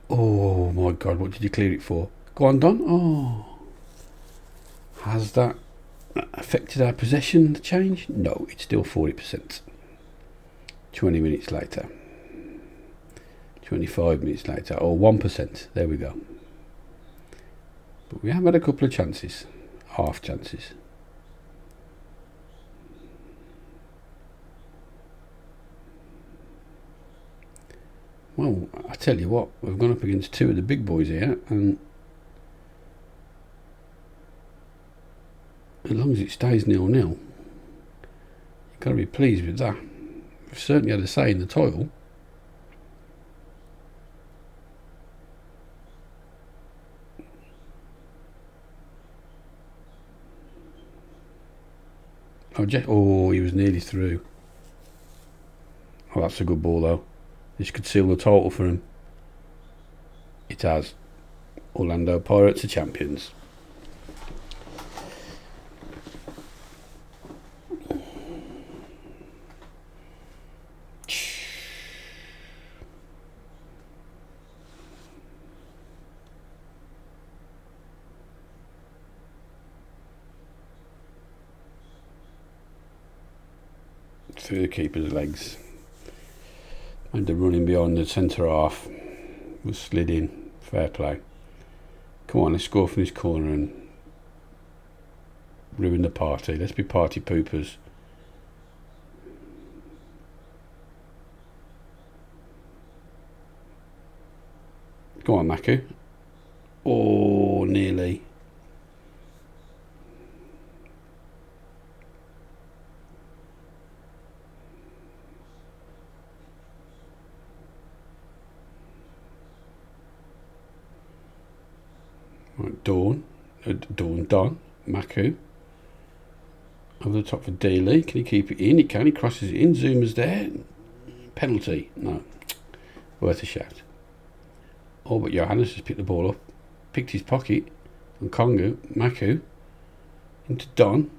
Speaker 1: Oh my God, what did you clear it for? Go on, Don. Oh. Has that affected our possession change? No, it's still 40%. 20 minutes later. 25 minutes later. Or 1%. There we go. But we have had a couple of chances. Half chances. Well, I tell you what, we've gone up against two of the big boys here, and as long as it stays 0-0, you've got to be pleased with that. We've certainly had a say in the title. Oh, he was nearly through. Oh, that's a good ball though. This could seal the total for him. It has. Orlando Pirates are champions. Through the keeper's legs. And the running behind the centre half was slid in. Fair play. Come on, let's score from this corner and ruin the party. Let's be party poopers. Go on, Maku. Oh, nearly. Right, Don, Maku. Over the top for Daly. Can he keep it in? He can. He crosses it in. Zuma's there. Penalty. No. Worth a shout. Oh, but Johannes has picked the ball up. Picked his pocket. And Kongu. Maku. Into Don.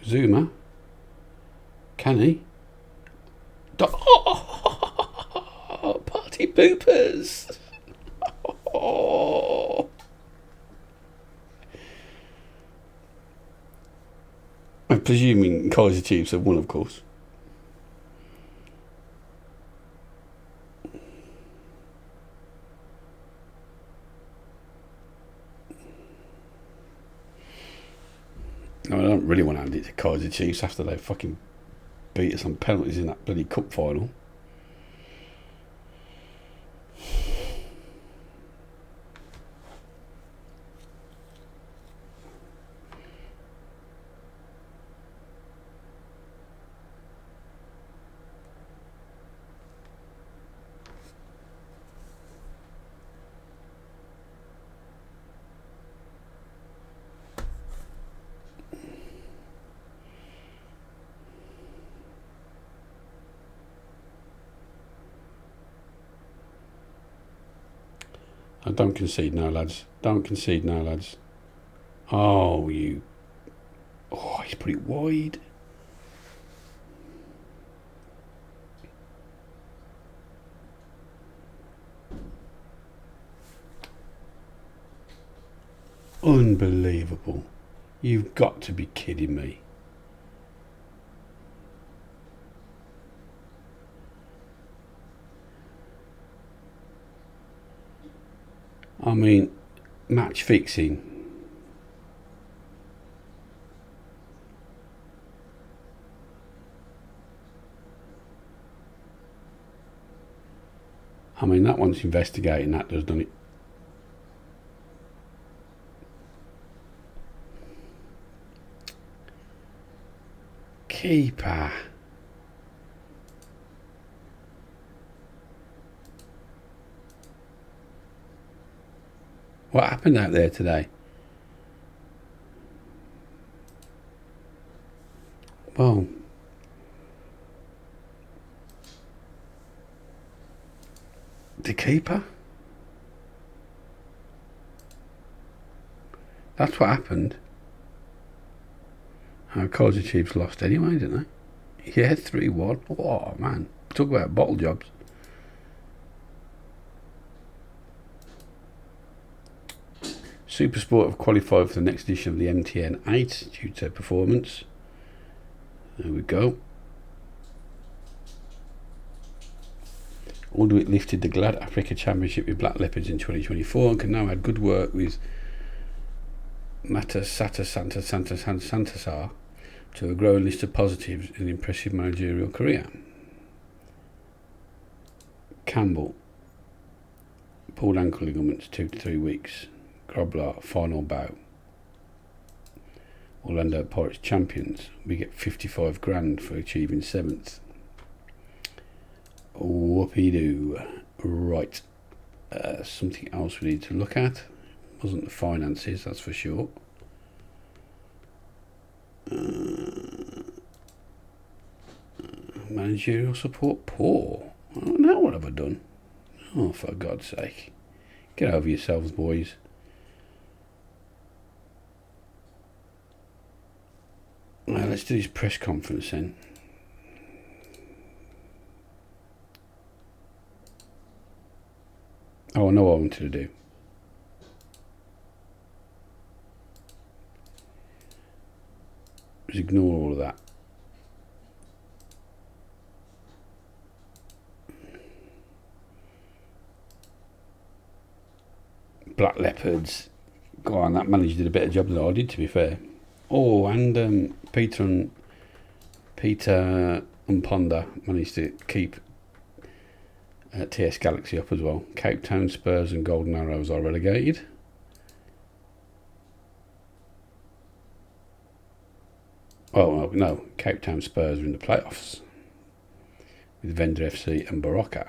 Speaker 1: Zuma. Can he? Don. Oh, party poopers. Oh. I'm presuming Kaiser Chiefs have won, of course. No, I don't really want to hand it to Kaiser Chiefs after they fucking beat us on penalties in that bloody cup final. Oh, don't concede now, lads. Don't concede now, lads. Oh, you... Oh, he's put it wide. Unbelievable. You've got to be kidding me. I mean, match fixing. I mean, that one's investigating that, doesn't it? Keeper. What happened out there today? Well, the keeper? That's what happened. Kaiser Chiefs lost anyway, didn't they? Yeah, 3-1. Oh, man. Talk about bottle jobs. Supersport have qualified for the next edition of the MTN8 due to performance. There we go. Alderwick lifted the Glad Africa Championship with Black Leopards in 2024 and can now add good work with Mata Santa Santasar to a growing list of positives in an impressive managerial career. Campbell, pulled ankle ligaments, 2 to 3 weeks. Grobler, final bout. Orlando Pirates champions. We get 55 grand for achieving 7th. Whoopie-doo. Right. Something else we need to look at. Wasn't the finances, that's for sure. Managerial support poor. Oh, now what have I done? Oh, for God's sake. Get over yourselves, boys. Let's do this press conference then. Oh, I know what I wanted to do. Just ignore all of that. Black Leopards. Go on, that manager did a better job than I did, to be fair. Oh, and Peter and Ponda managed to keep TS Galaxy up as well. Cape Town Spurs and Golden Arrows are relegated. Oh, no, Cape Town Spurs are in the playoffs with Vendor FC and Barocca.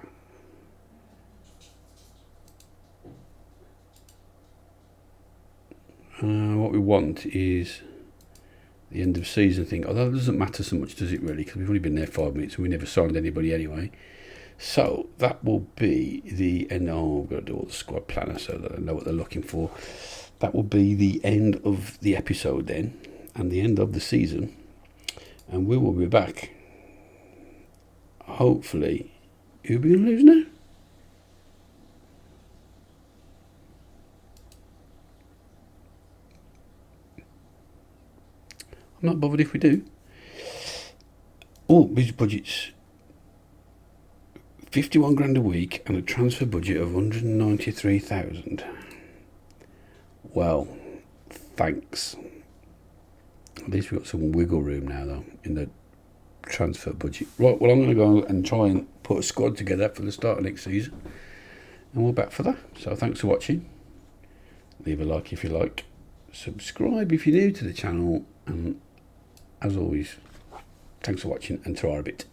Speaker 1: What we want is the end of season thing, although it doesn't matter so much, does it really, because we've only been there 5 minutes and we never signed anybody anyway. So that will be the end. Oh, I've got to do all the squad planner so that I know what they're looking for. That will be the end of the episode then, and the end of the season, and we will be back. Hopefully, who are we going to lose now? I'm not bothered if we do. Oh, these budgets. 51 grand a week and a transfer budget of 193,000. Well, thanks. At least we've got some wiggle room now, though, in the transfer budget. Right, well, I'm going to go and try and put a squad together for the start of next season. And we're back for that. So thanks for watching. Leave a like if you like. Subscribe if you're new to the channel. And as always, thanks for watching and try a bit.